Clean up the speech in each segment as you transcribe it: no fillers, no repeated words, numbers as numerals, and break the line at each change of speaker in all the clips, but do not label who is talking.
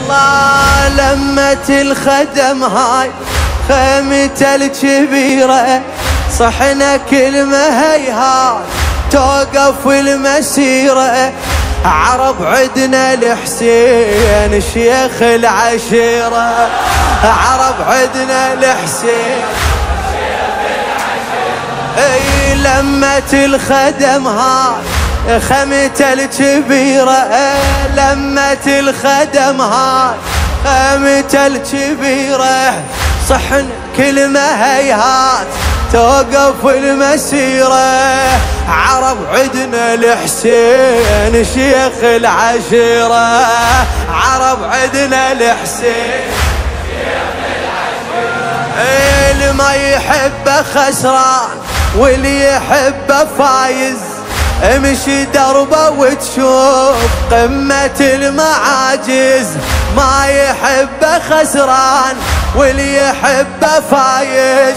الله لمة الخدم هاي خيمته الكبيرة، صحنا كلمة هيهات توقف المسيرة. عرب عدنا الحسين شيخ العشيرة، عرب عدنا الحسين شيخ العشيرة. اي لمة الخدم هاي خيمته الكبيرة، لمة الخدم هاي خيمته الكبيرة، صحن كلمة هيهات توقف المسيرة. عرب عدنا الحسين شيخ العشيرة، عرب عدنا الحسين شيخ العشيرة. اللي ما يحبه خسران واللي يحبه فايز، امشي دربه وتشوف قمة المعاجز. ما يحبه خسران واللي يحبه فايز،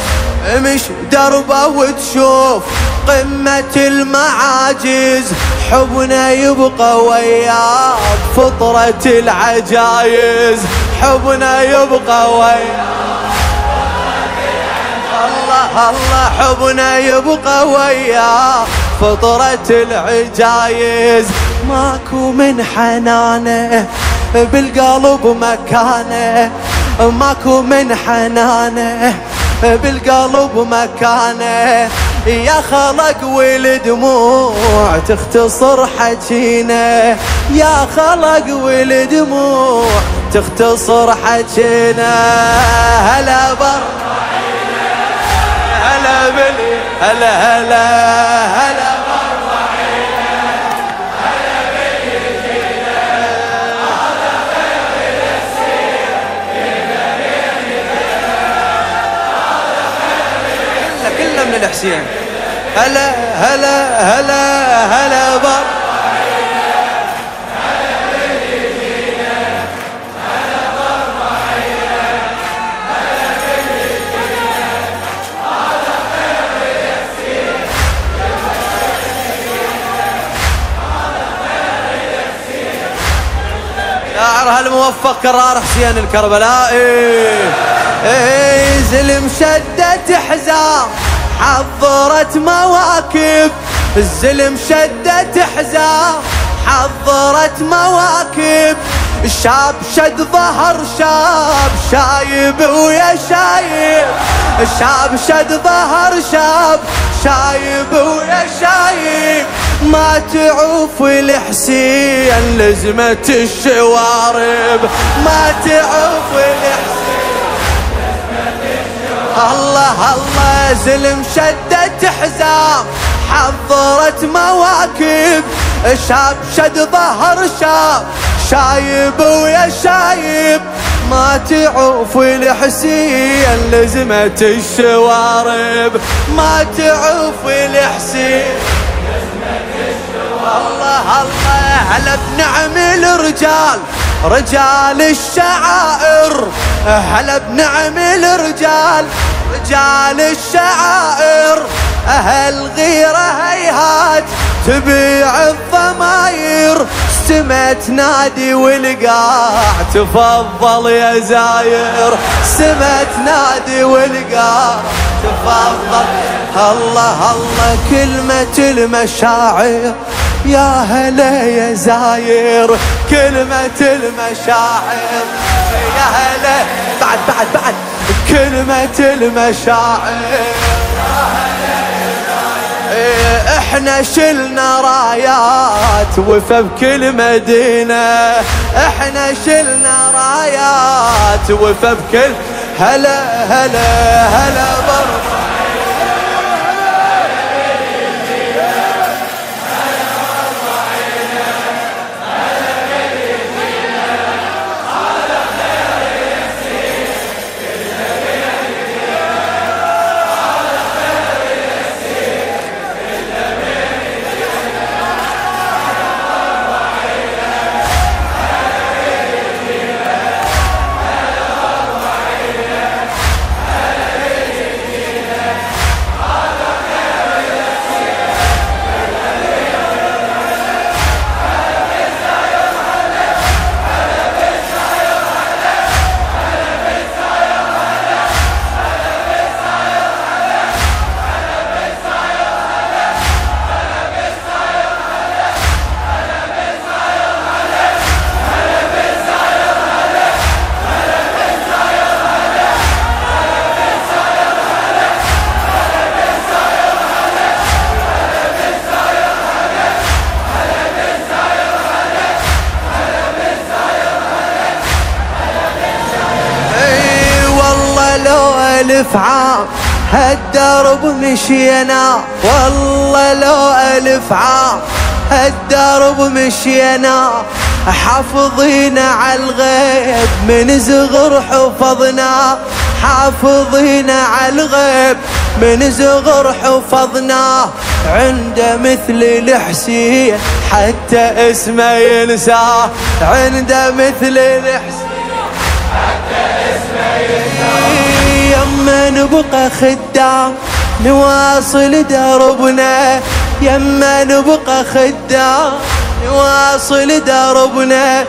امشي دربه وتشوف قمة المعاجز. حبنا يبقى وياك فطرة العجايز، حبنا يبقى وياك الله الله، حبنا يبقى وياك فطرة العجايز. ماكو من حنانه بالقلب مكانه، ماكو من حنانه بالقلب مكانه. يا خلق والدموع تختصر حجينا، يا خلق والدموع تختصر حجينا. هلا برحينا هلا بلي هلا هلا هلا برحينا هلا بلي جينا. هذا خير السير فينا هذا كله من الحسين. هلا هلا هلا هلا برحينا هلا بلي جينا. هلا برحينا هلا بلي جينا. هذا خير السير هذا خير السير. شاعر هالموفق كرار حسين الكربلائي. زلم شدت حزام حضرت مواكب، الزلم شدت حزام حضرت مواكب. الشاب شد ظهر شاب شايب ويا شايب، الشاب شد ظهر شاب شايب ويا شايب. ما تعوف الحسين لزمة الشوارب، ما تعوف الحسين الله الله. زلم شدت حزام حضرت مواكب، شاب شد ظهر شاب شايب ويا شايب. ما تعوف الحسين لزمة الشوارب، ما تعوف الحسين لزمة الشوارب. الله الله هلا بنعم الرجال رجال الشعائر، هلا بنعم الرجال رجال الشعائر. أهل غيره هيهات تبيع الضماير، سما تنادي والقاع تفضل يا زاير، سما تنادي والقاع تفضل. الله الله كلمة المشاعر يا هلا يا زاير، كلمة المشاعر يا هلا. بعد بعد بعد كلمة المشاعر يا هلا يا زاير. احنا شلنا رايات وفى بكل مدينة، احنا شلنا رايات وفى بكل. هلا هلا هلا برضه ألف عام هالدرب مشينا، والله لو ألف عام هالدرب مشينا، حافظين على الغيب من زغر حفظنا، حافظين على الغيب من زغر حفظنا، عنده مثل الحسين حتى اسمه ينساه، عنده مثل الحسين حتى اسمه ينساه. يما نبقى خدام نواصل دربنا، يما نبقى خدام نواصل دربنا،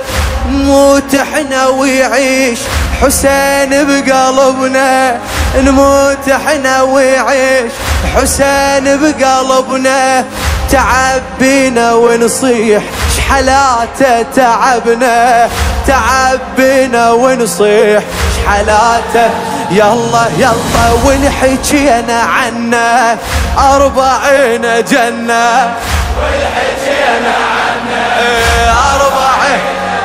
نموت احنا ويعيش حسين بقلبنا، نموت احنا ويعيش حسين بقلبنا، تعبينا ونصيح شحلاته تعبنا، تعبينا ونصيح شحلاته، يلا يلا ونحكينا عنه 40 جنة، ونحكينا عنه 40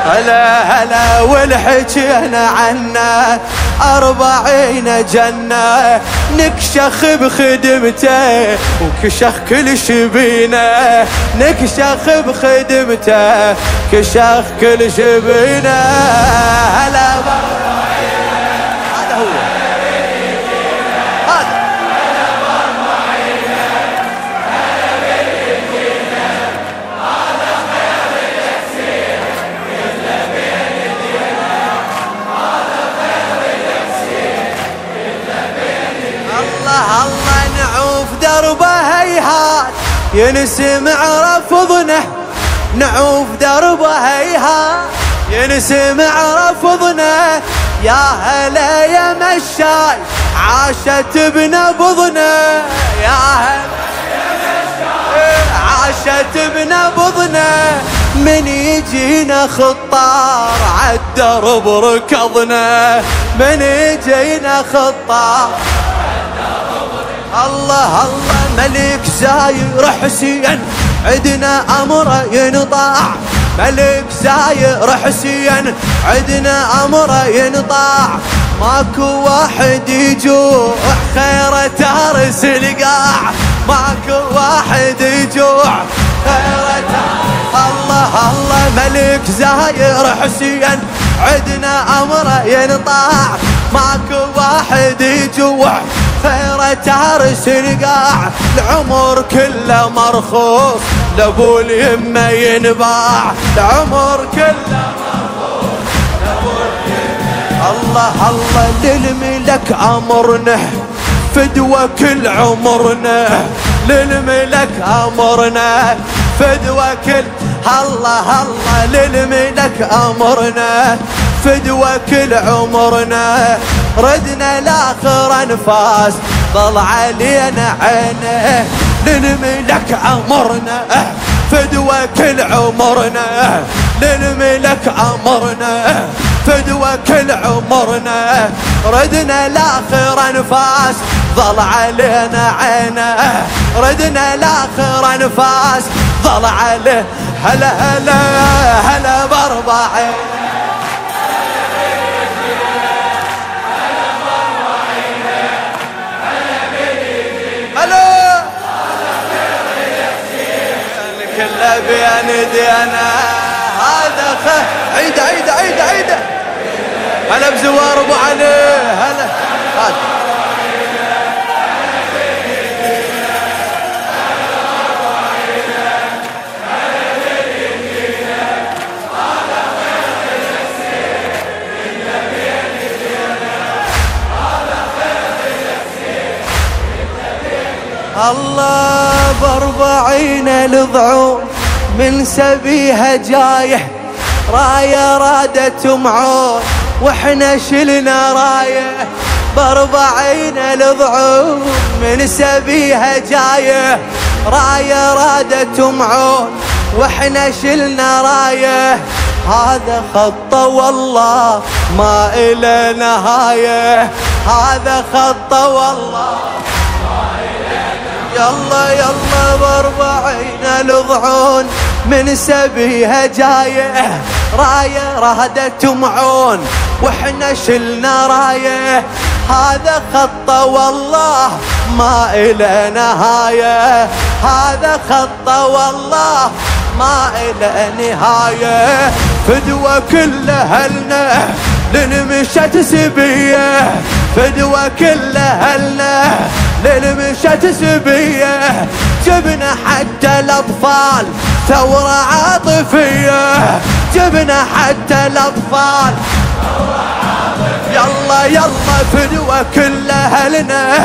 هلا هلا، والحكينا عنه 40 جنة، نكشخ بخدمته وكشخ كل شبينه، نكشخ بخدمته كشخ كل شبينه، هلا هذا هو هذا الله نعوف دربه هيهات ينسمع رفضنا، نعوف دربه هيهات ينسمع رفضنا، يا هلا يا مشاي عاشت بنبضنا، يا هلا يا مشاي عاشت بنبضنا، من يجينا خطار عالدرب ركضنا، من يجينا خطار الله الله، ملك زاير حسين عدنا أمره ينطاع، ملك زاير حسين عدنا أمره ينطاع، ماكو واحد يجوع خير تارس القاع، ماكو واحد يجوع خير الله الله، ملك زاير حسين عدنا أمره ينطاع، ماكو واحد يجوع خير تارس القاع، العمر كله مرخوص لابو اليمه ينباع، العمر كله مرخوص لابو اليمه، الله الله للملك امرنا فدوى كل عمرنا، للملك امرنا فدوى كل الله الله، للملك امرنا فدوى كل عمرنا، ردنا لاخر انفاس ضل علينا عينه، للملك امرنا فدوى كل عمرنا، للملك امرنا فدوى كل عمرنا، ردنا لاخر انفاس ضل علينا عينه، ردنا لاخر انفاس ضل عليه، هلا هلا هلا ب40 كله بين دينا، هذا عيده عيده عيده عيده، هلا بزوار ابو علي، هلا هذا الله ب40 الضعون من سبيها جايح، راية رادت معون واحنا شلنا راية، ب40 الضعون من سبيها جايح، راية رادت معون واحنا شلنا راية، هذا خطه والله ما إله نهاية، هذا خطه والله يلا يلا ب40 الضعون من سبيها جايه، رايه رهدت معون واحنا شلنا رايه. هذا خطه والله ما إله نهايه، هذا خطه والله ما إله نهايه. فدوى كل أهلنا لنمشت سبيه، فدوى كل أهلنا لنمشت سبيه. جبنا حتى الأطفال ثورة عاطفية، جبنا حتى الأطفال ثورة عاطفية. يلا يلا فدوى كل أهلنا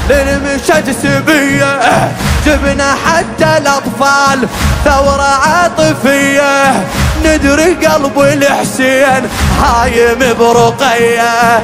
لنمشت سبيه، جبنا حتى الأطفال ثورة عاطفية. ندري قلب الحسين هايم برقية.